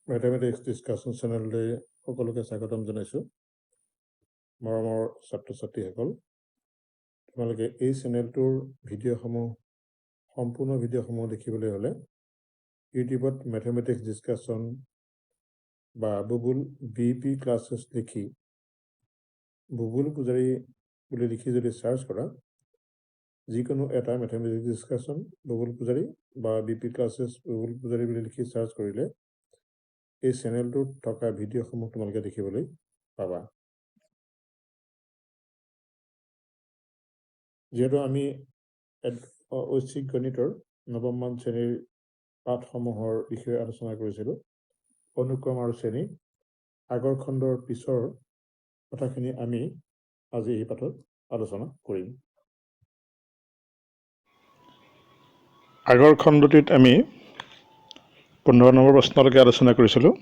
Mathematics discussion channel le সকলোকে স্বাগতম জনাইছো মৰমৰ ছাত্ৰ-ছাত্ৰীসকল তোমালোকে এই চেনেলটোৰ ভিডিঅ'সমূহ সম্পূৰ্ণ ভিডিঅ'সমূহ দেখিবলৈ হলে ইউটিউবত ম্যাথমেটিক্স ডিসকাশন বা বুবুল বিপি ক্লাसेस লিখি বুবুল পূজাৰী বুলি লিখি যদি সাৰ্চ কৰা যিকোনো এটা ম্যাথমেটিক্স ডিসকাশন বুবুল পূজাৰী বা বিপি ক্লাसेस বুবুল পূজাৰী বুলি লিখি সাৰ্চ কৰিলে এই চেনেলটোত থকা ভিডিঅ'সমূহ তোমালোকে দেখিবলৈ পাবা যেহেতু আমি ঐচ্ছিক গণিতৰ নৱম মান শ্ৰেণীৰ পাঠসমূহৰ বিষয়ে আলোচনা কৰিছিলোঁ অনুক্ৰম আৰু শ্ৰেণী আগৰ খণ্ডৰ পিছৰ কথাখিনি আমি আজি এই পাঠত আলোচনা কৰিম আগৰ খণ্ডটিত আমি 15 নম্বৰ প্ৰশ্নলৈকে আলোচনা কৰিছিলোঁ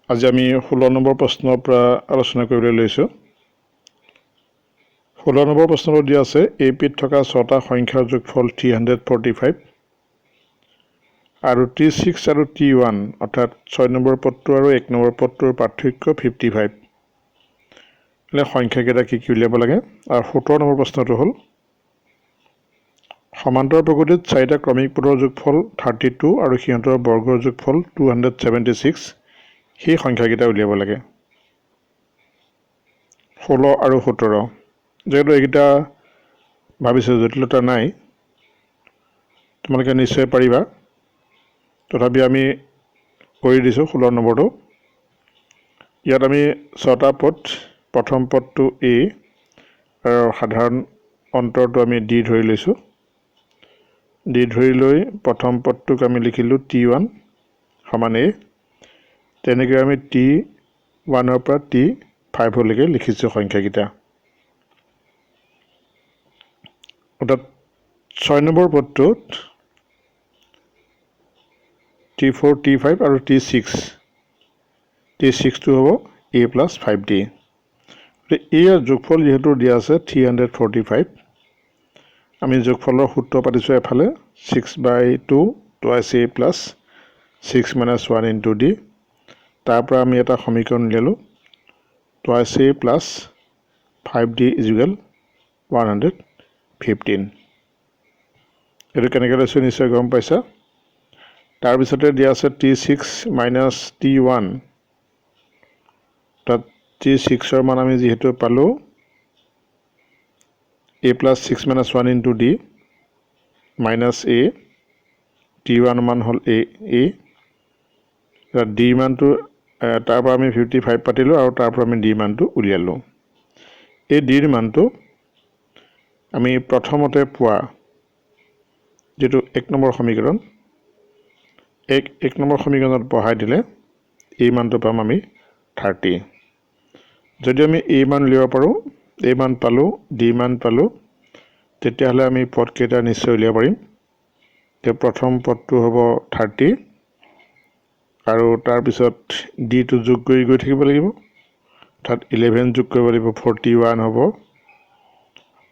আজি আমি 16 নম্বৰ প্ৰশ্নৰ পৰা আলোচনা কৰিবলৈ লৈছো 16 নম্বৰ প্ৰশ্নত দিয়া আছে এপিত থকা 6টা সংখ্যাৰ যোগফল 345 আৰু T6 আৰু T1 অৰ্থাৎ 6 নম্বৰ পদটো আৰু 1 নম্বৰ পদটোৰ পাৰ্থক্য 55 এনে সংখ্যাকেইটা কি কি উলিয়াব লাগে আৰু 17 নম্বৰ প্ৰশ্নটো হ'ল সমান্তৰ প্ৰকৃতিত 4টা ক্ৰমিক পদৰ যোগফল 32 আৰু সিহঁতৰ বৰ্গৰ যোগফল 276 সেই সংখ্যাকেইটা উলিয়াব লাগে 16 আৰু 17 যেহেতু এইকেইটা ভাবিছে জটিলতা নাই তোমালোকে নিশ্চয় পাৰিবা তথাপি আমি কৰি দিছো 16 নম্বৰটো ইয়াত আমি 6টা পদ প্ৰথম পদটো a আৰু সাধাৰণ অন্তৰটো আমি d ধৰি লৈছো d ধৰি লৈ প্ৰথম পদটোক আমি লিখিলো t1 সমান a তেনেকৈ আমি t1 ৰ পৰা t5 লৈকে লিখিছো সংখ্যাকেইটা অৰ্থাৎ 6 নম্বৰ পদটোত t4 t5 আৰু t6 টো হ'ব a plus 5d ইয়াৰ যোগফল যেহেতু দিয়া আছে 345 আমি যোগফলৰ সূত্ৰ পাতিছো এফালে 6/2 twice a plus 6 minus 1 into d তাৰ পৰা আমি এটা সমীকৰণ উলিয়ালো twice a plus 5d is equal 115 এটো কেনেকৈ লৈছো নিশ্চয় গম পাইছা তাৰ পিছতে দিয়া আছে t6 minus t1 তাত t6 ৰ মান আমি যেহেতু পালো a plus 6 minus 1 into d minus a t1 মান হল a d মানটো তাৰ পৰা আমি 55 পাতিলো আৰু তাৰ পৰা আমি d মানটো উলিয়ালো এই d ৰ মানটো আমি প্ৰথমতে পোৱা যেটো 1 নম্বৰ সমীকৰণ এক নম্বৰ সমীকৰণত বহাই দিলে এই মানটো পাম আমি 30 যদি আমি a মান উলিয়াব পাৰো a মান পালো d মান পালো তেতিয়া হলে আমি পদ কেইটা নিশ্চয় উলিয়াব পাৰিম তে প্ৰথম পদটো হ'ব 30 আৰু তাৰ পিছত d টো যোগ কৰি গৈ থাকিব লাগিব অৰ্থাৎ 11 যোগ কৰিব লাগিব 41 হ'ব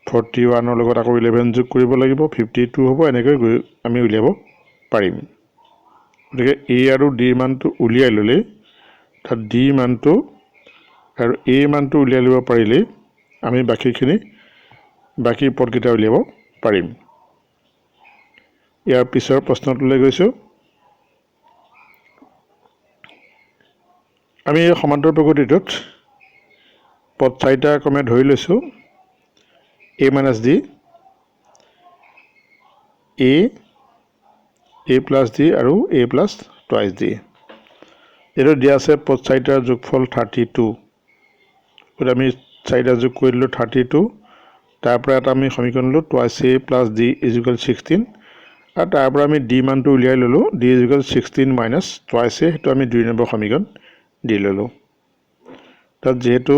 41 ৰ লগত আকৌ 11 যোগ কৰিব লাগিব 52 হ'ব এনেকৈ আমি উলিয়াব পাৰিম গতিকে a আৰু d মানটো উলিয়াই ললে অৰ্থাৎ d মানটো আৰু a মানটো উলিয়াই লব পাৰিলে আমি বাকি পদকেইটা উলিয়াব পাৰিম ইয়াৰ পিছৰ প্ৰশ্নটোলৈ গৈছো আমি সমান্তৰ প্ৰকৃতিটোত পদ 4টা ক্ৰমে ধৰি লৈছো a minus d a plus d আৰু a plus twice d এটো দিয়া আছে পদ 4টাৰ যোগফল 32 ওটা আমি 4টা যোগ কৰি দিলো 32 তাৰ পৰা এটা আমি সমীকৰণ ললো twice a plus d is equal 16 আৰু তাৰ পৰা আমি d মানটো উলিয়াই ললো d is equal 16 minus twice a হেতু আমি 2 নম্বৰ সমীকৰণ দি ললো তাত যেহেতু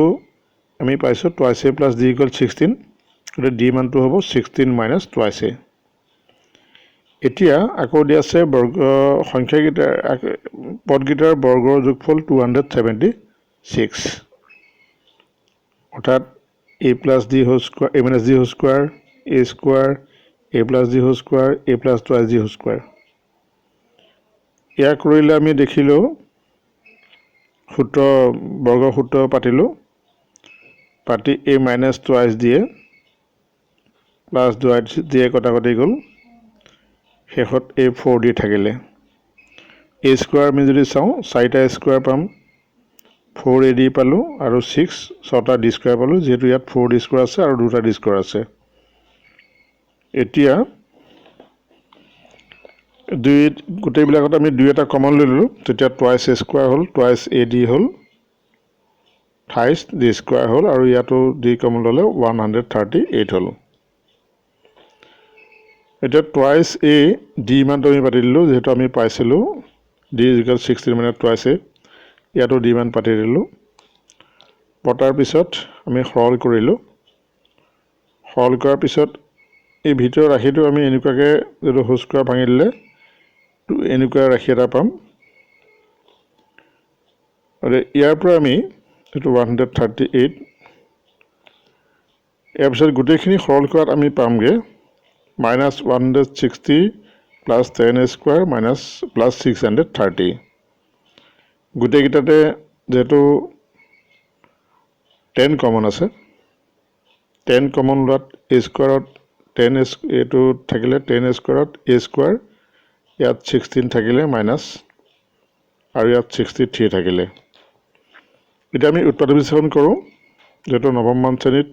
আমি পাইছো twice a plus d equal 16 গতিকে d মানটো হ'ব 16 minus twice a এতিয়া আকৌ দিয়া আছে বৰ্গ সংখ্যাকেইটাৰ পদকেইটাৰ বৰ্গৰ যোগফল 276 অৰ্থাৎ a plus d whole square a minus d whole square a square a plus d whole square a plus twice d whole square ইয়াক কৰিলে আমি দেখিলো সূত্ৰ বৰ্গ সূত্ৰ পাতিলো পাতি a minus twice দিয়ে plus twice দিয়ে কটাকটি গ'ল শেষত a 4 দি থাকিলে a স্কয়াৰ আমি যদি চাওঁ 4টা স্কয়াৰ পাম 4a দি পালো আৰু 6 6টা d স্কয়াৰ পালো যেহেতু ইয়াত 4d স্কয়াৰ আছে আৰু 2টা d স্কয়াৰ আছে এতিয়া দুই গোটেইবিলাকত আমি দুই এটা কমন ললো তেতিয়া টুৱাইস a স্কয়াৰ হল টুৱাইস ad হল থাইস d স্কয়াৰ হল আৰু ইয়াতো d কমন ললে 138 হল এটা টুৱাইস a d মান আমি পাতি দিলো যেহেতু আমি পাইছিলো d 16 মানে টুৱাইস a ইয়াতো d মান পাতি দিলো পটাৰ পিছত আমি সৰল কৰিলো সৰল কৰাৰ পিছত এই ভিতৰ ৰাশিটো আমি এনেকুৱাকে যদি হোস কৰা ভাঙি দিলে এনেকুৱা ৰাশি এটা পাম আৰু ইয়াৰ পৰা আমি এটো 138 ইয়াৰ পিছত গোটেইখিনি সৰল কৰাত আমি পামগে -160 plus 10a square minus plus 630 গোটেইকিটাতে যেটো 10 কমন আছে 10 কমন লোৱাত a স্কয়াৰত 10 এটো থাকিলে 10 স্কয়াৰত a স্কয়াৰ ইয়াত 16 থাকিলে মাইনাস আৰু ইয়াত 63 থাকিলে এটা আমি উৎপাদক বিশ্লেষণ কৰো যেটো নৱম মান শ্ৰেণীত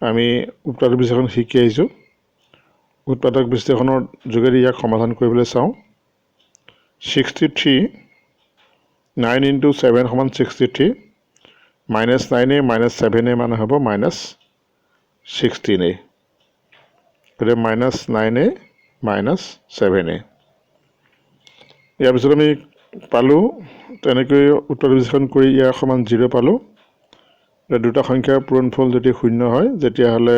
আমি উৎপাদক বিশ্লেষণ শিকি আইছো উৎপাদক বিশ্লেষণৰ যোগেদি ইয়াক সমাধান কৰিবলৈ চাওঁ 63 9 into 7 সমান 63 minus 9a minus 7a মানে হ'ব minus 16a গতিকে minus 9a minus 7a ইয়াৰ পিছত আমি পালো তেনেকৈ উত্তৰ বিশ্লেষণ কৰি ইয়াৰ সমান 0 পালো দুটা সংখ্যাৰ পূৰণফল যদি শূন্য হয় যেতিয়া হলে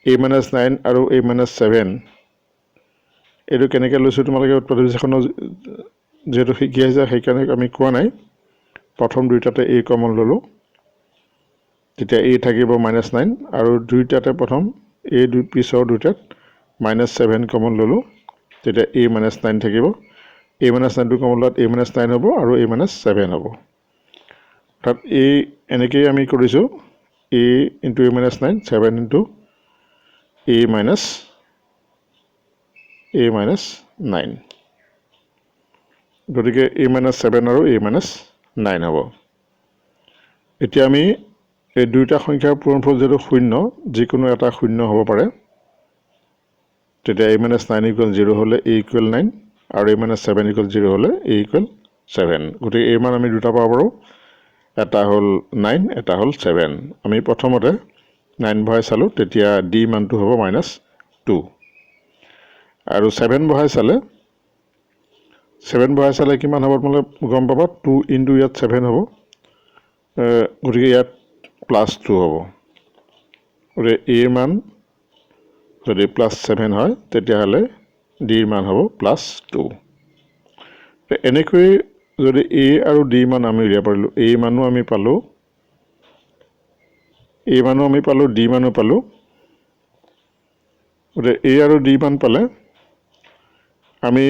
a minus 9 আৰু a minus 7 এটো কেনেকৈ লৈছো তোমালোকে উত্তৰ বিশ্লেষণ যেটো শিকি আছে সেইকাৰণে আমি কোৱা নাই প্ৰথম দুইটাতে a কমন ললো তেতিয়া a থাকিব -9 আৰু দুইটাতে প্ৰথম a দুই পিছৰ দুইটাত -7 কমন ললো তেতিয়া a -9 থাকিব a -9 টো কমন লোৱাত a -9 হ'ব আৰু a -7 হ'ব তাত a এনেকৈ আমি কৰিছো a into a -9 7 into a minus 9 গতিকে a minus 7 আৰু a minus 9 হ'ব এতিয়া আমি এই দুইটা সংখ্যাৰ পূৰণফল যেটো শূন্য যিকোনো এটা শূন্য হ'ব পাৰে তেতিয়া a minus 9 equal 0 হলে a equal 9 আৰু a minus 7 equal 0 হলে a equal 7 গতিকে a মান আমি দুটা পাব পাৰো এটা হল 9 এটা হল 7 আমি প্ৰথমতে 9 ভৰাই চালো তেতিয়া d মানটো হ'ব -2 আৰু 7 ভৰাই চালে কিমান হ'ব মানে গম পাবা 2 into ইয়াত 7 হ'ব গতিকে ইয়াত +2 হ'ব গতিকে a মান যদি +7 হয় তেতিয়া হলে d মান হ'ব +2 এনেকৈ যদি a আৰু d মান আমি উলিয়াব পাৰিলো a মানো আমি পালো d মানো পালো গতিকে a আৰু d মান পালে আমি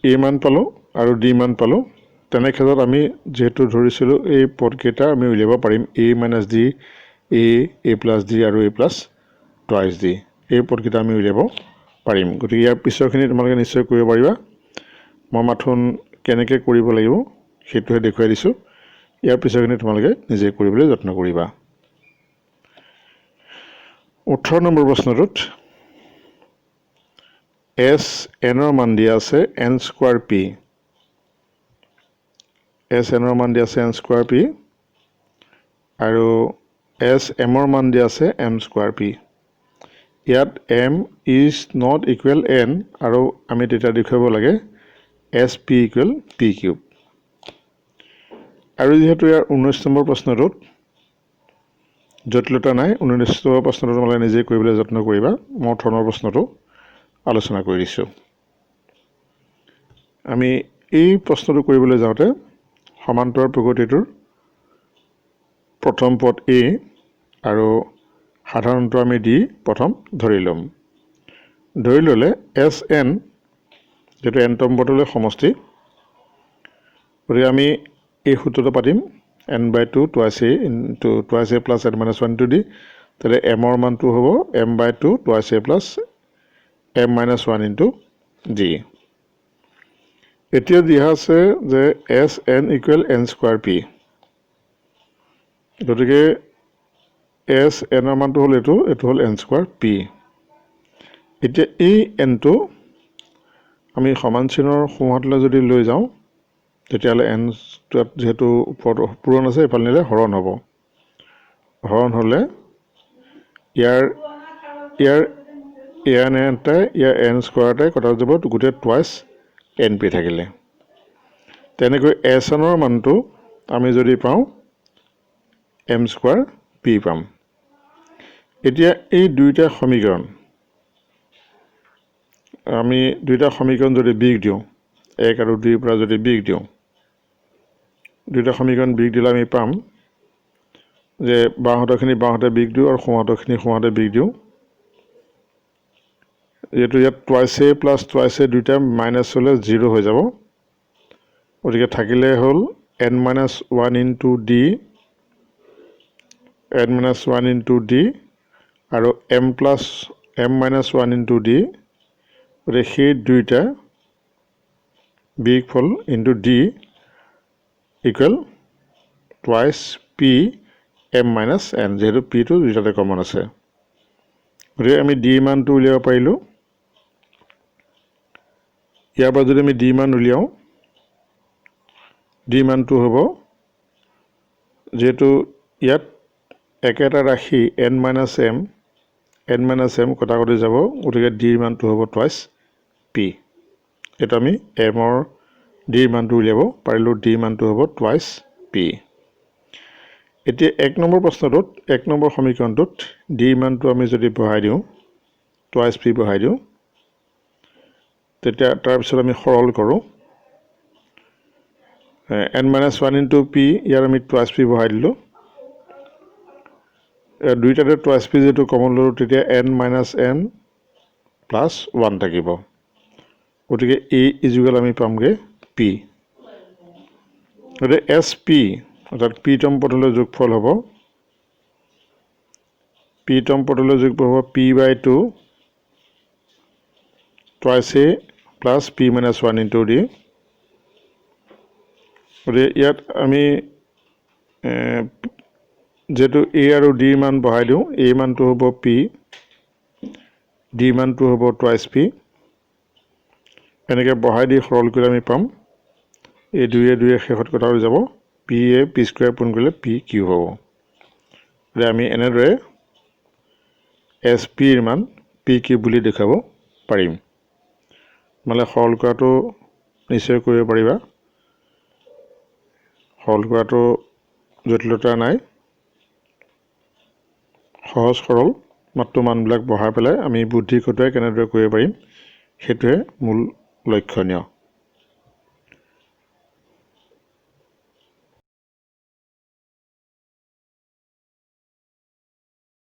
a মান পালো আৰু d মান পালো তেনে ক্ষেত্ৰত আমি যেহেতু ধৰিছিলো এই পদকেইটা আমি উলিয়াব পাৰিম a - d a plus d আৰু a plus twice d এই পদকেইটা আমি উলিয়াব পাৰিম গতিকে ইয়াৰ পিছৰখিনি তোমালোকে নিশ্চয় কৰিব পাৰিবা মই মাথোন কেনেকৈ কৰিব লাগিব সেইটোহে দেখুৱাই দিছো ইয়াৰ পিছৰখিনি তোমালোকে নিজে কৰিবলৈ যত্ন কৰিবা 18 নম্বৰ প্ৰশ্নটোত s n ৰ মান দিয়া আছে n square p s n ৰ মান দিয়া আছে n স্কয়াৰ p আৰু s m ৰ মান দিয়া আছে m স্কয়াৰ p ইয়াত m is not equal n আৰু আমি তেতিয়া দেখুৱাব লাগে sp equal p cube আৰু যেহেতু ইয়াৰ 19 নম্বৰ প্ৰশ্নটোত জটিলতা নাই 19 নম্বৰ প্ৰশ্নটো তোমালোকে নিজে কৰিবলৈ যত্ন কৰিবা মই 18 নম্বৰ প্ৰশ্নটো আলোচনা কৰি দিছো আমি এই প্ৰশ্নটো কৰিবলৈ যাওঁতে সমান্তৰ প্ৰগতিটোৰ প্ৰথম পদ a আৰু সাধাৰণটো আমি d প্ৰথম ধৰি লম ধৰি ললে sn যেটো nতম পদলৈ সমষ্টি গতিকে আমি এই সূত্ৰটো পাতিম n/2 twice a into twice a plus n minus 1 into d তাহলে m ৰ মানটো হ'ব m/2 twice a plus m minus 1 into d এতিয়া দিয়া আছে যে s n equal n square p গতিকে s n ৰ মানটো হ'ল এটো হ'ল n square p এতিয়া এই n টো আমি সমান চিহ্নৰ সোঁহাতলৈ যদি লৈ যাওঁ তেতিয়ালে n যেহেতু পূৰণ আছে এফালে নিলে হৰণ হ'ব হৰণ হলে ইয়াৰ n স্কয়াৰটাই কটা যাব গোটে টুৱাইস np থাকিলে তেনেকৈ s ৰ মানটো আমি যদি পাওঁ m স্কয়াৰ p পাম এতিয়া এই দুইটা সমীকৰণ আমি দুইটা সমীকৰণ যদি বিগ দিওঁ 1 আৰু 2 পৰা যদি বিগ দিওঁ দুইটা সমীকৰণ বিগ দিলে আমি পাম যে বাহুতখিনি বাহুতে বিগ দিওঁ আৰু সোঁহাতখিনি সোঁহাতে বিগ দিওঁ যেটো ইয়াত twice a plus twice a দুইটা মাইনাস হলে 0 হৈ যাব ওদিকে থাকিলে হল n minus 1 into d n minus 1 into d আৰু m plus m minus 1 into d ওদিকে সেই দুইটা বিগফল into d equal twice p m minus n যেহেতু p টো দুইটাতে কমন আছে গতিকে আমি d মানটো উলিয়াব পাৰিলো ইয়াৰ পৰা যদি আমি d মান উলিয়াও d মানটো হ'ব যেহেতু ইয়াত একেটা ৰাশি n minus m কটাকটি যাব গতিকে d মানটো হ'ব twice p এটা আমি m ৰ d মানটো উলিয়াব পাৰিলো d মানটো হ'ব twice p এতিয়া 1 নম্বৰ প্ৰশ্নটোত 1 নম্বৰ সমীকৰণটোত d মানটো আমি যদি বহাই দিওঁ twice p বহাই দিওঁ তেতিয়া তাৰ পিছত আমি সৰল কৰো n minus 1 into p ইয়াৰ আমি twice p বহাই দিলো দুইটাতে twice p যেটো কমন ললো তেতিয়া n minus n plus 1 থাকিব গতিকে a ইকুয়াল আমি পামগে p গতিকে sp অৰ্থাৎ p তম পদলৈ যোগফল হ'ব p তম পদলৈ যোগফল হ'ব p/2 twice a plus p minus 1 into d গতিকে ইয়াত আমি যেটো a আৰু d মান বহাই দিওঁ a মানটো হ'ব p d মানটো হ'ব twice p এনেকৈ বহাই দি সৰল কৰি আমি পাম এই দুয়ে শেষত কটা হৈ যাব p a p স্কয়াৰ পূৰণ কৰিলে p q হ'ব যে আমি এনেদৰে sp ৰ মান p q বুলি দেখাব পাৰিম মানে সৰল কৰাটো নিশ্চয় কৰিব পাৰিবা সৰল কৰাটো জটিলতা নাই সহজ সৰল মাত্ৰ মানবিলাক বহাই পেলাই আমি বুদ্ধি খটুৱাই কেনেদৰে কৰিব পাৰিম সেইটোৱে মূল লক্ষণীয়